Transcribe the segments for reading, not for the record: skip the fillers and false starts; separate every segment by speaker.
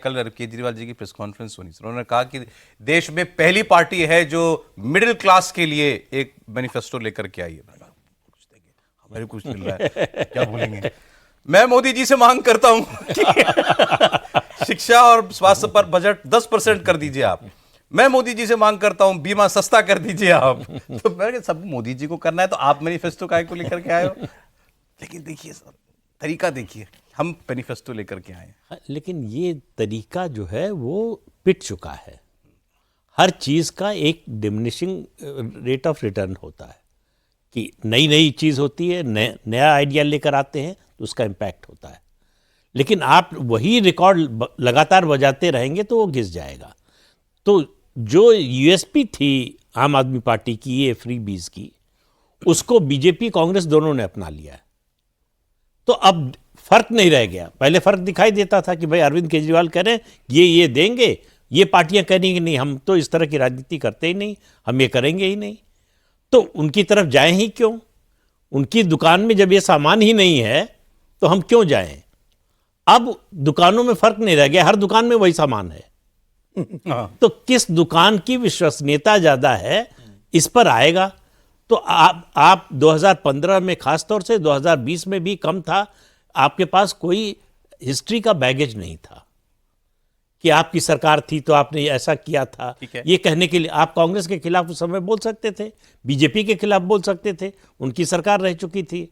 Speaker 1: कल केजरीवाल जी की press conference सुनी, उन्होंने कहा कि देश में पहली पार्टी है जो मिडिल क्लास के लिए एक मैनिफेस्टो लेकर के आई है। हमें कुछ मिल रहा है, क्या बोलेंगे। मैं मोदी जी से मांग करता हूं कि शिक्षा और स्वास्थ्य पर बजट 10% कर दीजिए आप। मैं मोदी जी से मांग करता हूं बीमा सस्ता कर दीजिए आप। तो मैं सब मोदी जी को करना है तो आप मैनिफेस्टो काहे को लेकर के आए हो। लेकिन देखिए सर, तरीका देखिए, हम मैनिफेस्टो लेकर के आए।
Speaker 2: लेकिन ये तरीका जो है वो पिट चुका है। हर चीज़ का एक डिमिनिशिंग रेट ऑफ रिटर्न होता है कि नई नई चीज़ होती है, नया आइडिया लेकर आते हैं तो उसका इम्पैक्ट होता है। लेकिन आप वही रिकॉर्ड लगातार बजाते रहेंगे तो वो घिस जाएगा। तो जो यूएसपी थी आम आदमी पार्टी की, ये फ्री बीज की, उसको बीजेपी कांग्रेस दोनों ने अपना लिया है। तो अब फर्क नहीं रह गया। पहले फर्क दिखाई देता था कि भाई अरविंद केजरीवाल कह रहे हैं ये देंगे, ये पार्टियां करेंगी नहीं, हम तो इस तरह की राजनीति करते ही नहीं, हम ये करेंगे ही नहीं। तो उनकी तरफ जाएं ही क्यों? उनकी दुकान में जब ये सामान ही नहीं है तो हम क्यों जाएं? अब दुकानों में फर्क नहीं रह गया, हर दुकान में वही सामान है। तो किस दुकान की विश्वसनीयता ज्यादा है, इस पर आएगा। तो आप 2015 में खासतौर से 2020 में भी कम था, आपके पास कोई हिस्ट्री का बैगेज नहीं था कि आपकी सरकार थी तो आपने ऐसा किया था। ये कहने के लिए आप कांग्रेस के खिलाफ उस समय बोल सकते थे, बीजेपी के खिलाफ बोल सकते थे, उनकी सरकार रह चुकी थी।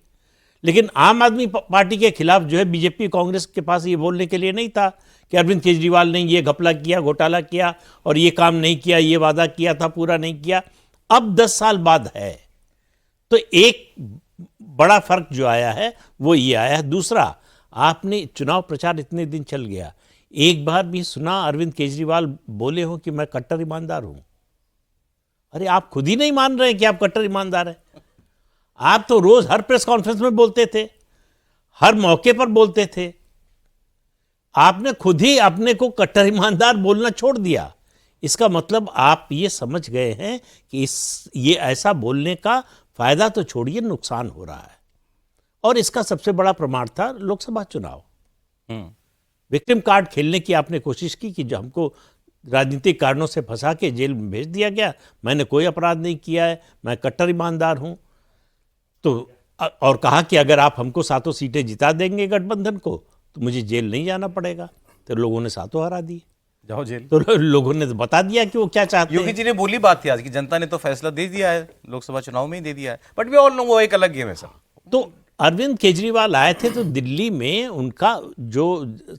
Speaker 2: लेकिन आम आदमी पार्टी के खिलाफ जो है बीजेपी कांग्रेस के पास ये बोलने के लिए नहीं था कि अरविंद केजरीवाल ने ये घपला किया, घोटाला किया और ये काम नहीं किया, ये वादा किया था पूरा नहीं किया। अब 10 साल बाद है तो एक बड़ा फर्क जो आया है वो ये आया है। दूसरा, आपने चुनाव प्रचार इतने दिन चल गया, एक बार भी सुना अरविंद केजरीवाल बोले हो कि मैं कट्टर ईमानदार हूं? अरे आप खुद ही नहीं मान रहे हैं कि आप कट्टर ईमानदार हैं। आप तो रोज हर प्रेस कॉन्फ्रेंस में बोलते थे, हर मौके पर बोलते थे। आपने खुद ही अपने को कट्टर ईमानदार बोलना छोड़ दिया। इसका मतलब आप ये समझ गए हैं कि ये ऐसा बोलने का फायदा तो छोड़िए, नुकसान हो रहा है। और इसका सबसे बड़ा प्रमाण था लोकसभा चुनाव। विक्टिम कार्ड खेलने की आपने कोशिश की कि जो हमको राजनीतिक कारणों से फंसा के जेल में भेज दिया गया, मैंने कोई अपराध नहीं किया है, मैं कट्टर ईमानदार हूं। तो और कहा कि अगर आप हमको 7 सीटें जिता देंगे गठबंधन को तो मुझे जेल नहीं जाना पड़ेगा। तो लोगों ने 7 हरा दिए, जाओ जेल। तो लोगों ने तो बता दिया कि वो क्या चाहते हैं।
Speaker 1: योगी जी ने बोली बात थी आज की, जनता ने तो फैसला दे दिया है, लोकसभा चुनाव में ही दे दिया है। बट वी ऑल नो वो एक अलग गेम है सर।
Speaker 2: तो अरविंद केजरीवाल आए थे तो दिल्ली में उनका जो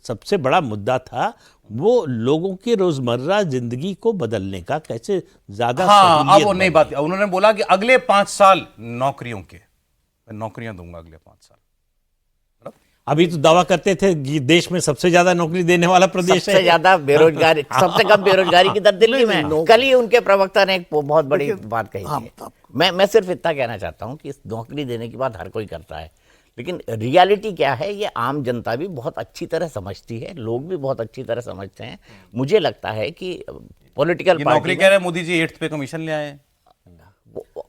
Speaker 2: सबसे बड़ा मुद्दा था वो लोगों की रोजमर्रा जिंदगी को बदलने का, कैसे ज्यादा।
Speaker 1: हाँ, अब वो नई बात, उन्होंने बोला कि अगले 5 साल नौकरियों के, मैं नौकरियां दूंगा अगले 5 साल।
Speaker 2: अभी तो दावा करते थे कि देश में सबसे ज्यादा नौकरी देने वाला प्रदेश है,
Speaker 3: सबसे ज्यादा बेरोजगारी, सबसे कम बेरोजगारी की दर दिल्ली में। कल ही उनके प्रवक्ता ने एक बहुत बड़ी बात कही थी। मैं सिर्फ इतना कहना चाहता हूं कि नौकरी देने की बात हर कोई करता है, लेकिन रियलिटी क्या है ये आम जनता भी बहुत अच्छी तरह समझती है, लोग भी बहुत अच्छी तरह समझते हैं। मुझे लगता है कि पॉलिटिकल
Speaker 1: नौकरी कह रहे हैं मोदी जी 8th पे कमीशन ले आए।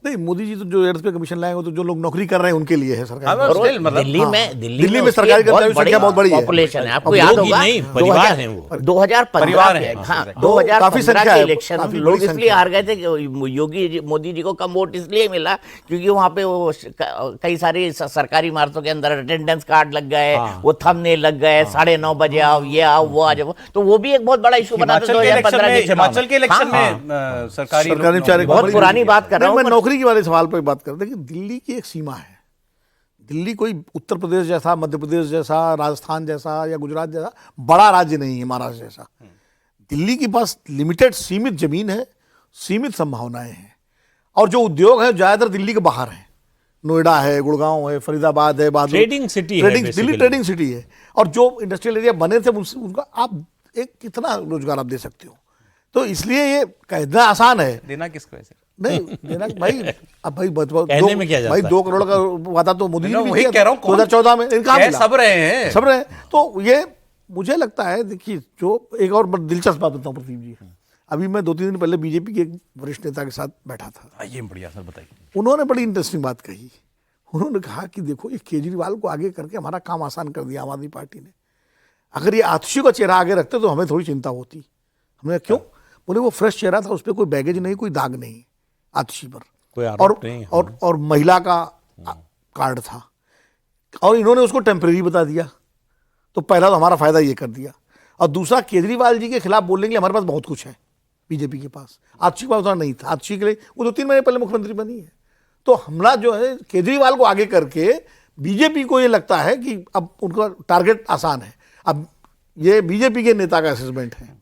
Speaker 4: नहीं, मोदी जी तो जो 8th पे कमीशन लाएंगे तो जो लोग नौकरी कर रहे हैं उनके लिए है सरकार।
Speaker 3: दिल्ली में
Speaker 4: सरकारी कर्मचारियों की संख्या बहुत बड़ी है,
Speaker 3: पॉपुलेशन है। आपको याद होगा
Speaker 2: परिवार है वो
Speaker 3: 2015 के इलेक्शन लोग इसलिए हार गए थे कि मोदी जी को कम वोट इसलिए मिला क्योंकि वहां पे वो कई सारी सरकारी इमारतों के अंदर अटेंडेंस कार्ड लग गए, वो थंबनेल लग गए, 9:30 बजे आओ, ये आओ, वो आ जाओ। तो वो भी एक बहुत बड़ा इशू बना था 2015 के
Speaker 1: हिमाचल के इलेक्शन में। सरकारी
Speaker 3: बहुत पुरानी बात कर रहा हूँ,
Speaker 4: नौकरी के वाले सवाल पर बात करते हैं कि दिल्ली की एक सीमा है। दिल्ली कोई उत्तर प्रदेश जैसा, मध्य प्रदेश जैसा, राजस्थान जैसा या गुजरात जैसा बड़ा राज्य नहीं है, महाराष्ट्र जैसा। दिल्ली के पास लिमिटेड, सीमित जमीन है, सीमित संभावनाएं हैं और जो उद्योग है ज्यादातर दिल्ली के बाहर है। नोएडा है, गुड़गांव है, फरीदाबाद है,
Speaker 2: ट्रेडिंग सिटी
Speaker 4: है, दिल्ली ट्रेडिंग सिटी है। और जो इंडस्ट्रियल एरिया बने थे उनका आप एक कितना रोजगार आप दे सकते हो। तो इसलिए ये कहना आसान है,
Speaker 1: देना किसको है?
Speaker 4: नहीं देना भाई, अब भाई
Speaker 2: कहने में क्या जाता है?
Speaker 4: 2 करोड़ का वादा तो मोदी जी ने
Speaker 1: वही कह रहा हूं,
Speaker 4: 2014 में इनका
Speaker 1: सब रहे हैं।
Speaker 4: तो ये मुझे लगता है, देखिए जो एक और दिलचस्प बात बताऊं प्रदीप जी, अभी मैं 2-3 दिन पहले बीजेपी के एक वरिष्ठ नेता के साथ बैठा था।
Speaker 1: ये बढ़िया सर, बताइए।
Speaker 4: उन्होंने बड़ी इंटरेस्टिंग बात कही। उन्होंने कहा कि देखो ये केजरीवाल को आगे करके हमारा काम आसान कर दिया आम आदमी पार्टी ने। अगर ये आतिशी का चेहरा आगे रखते तो हमें थोड़ी चिंता होती। हमने क्यों बोले, वो फ्रेश चेहरा था, उस पर कोई बैगेज नहीं, कोई दाग नहीं आतिशी पर,
Speaker 2: कोई
Speaker 4: और
Speaker 2: आरोप नहीं,
Speaker 4: और महिला का कार्ड था, और इन्होंने उसको टेम्परेरी बता दिया। तो पहला तो हमारा फायदा ये कर दिया, और दूसरा केजरीवाल जी के खिलाफ बोलने के लिए हमारे पास बहुत कुछ है बीजेपी के पास। आतिशी के पास उतना नहीं था। आतिशी के लिए वो 2-3 महीने पहले मुख्यमंत्री बनी है। तो हमला जो है केजरीवाल को आगे करके बीजेपी को ये लगता है कि अब उनका टारगेट आसान है। अब ये बीजेपी के नेता का असेसमेंट है।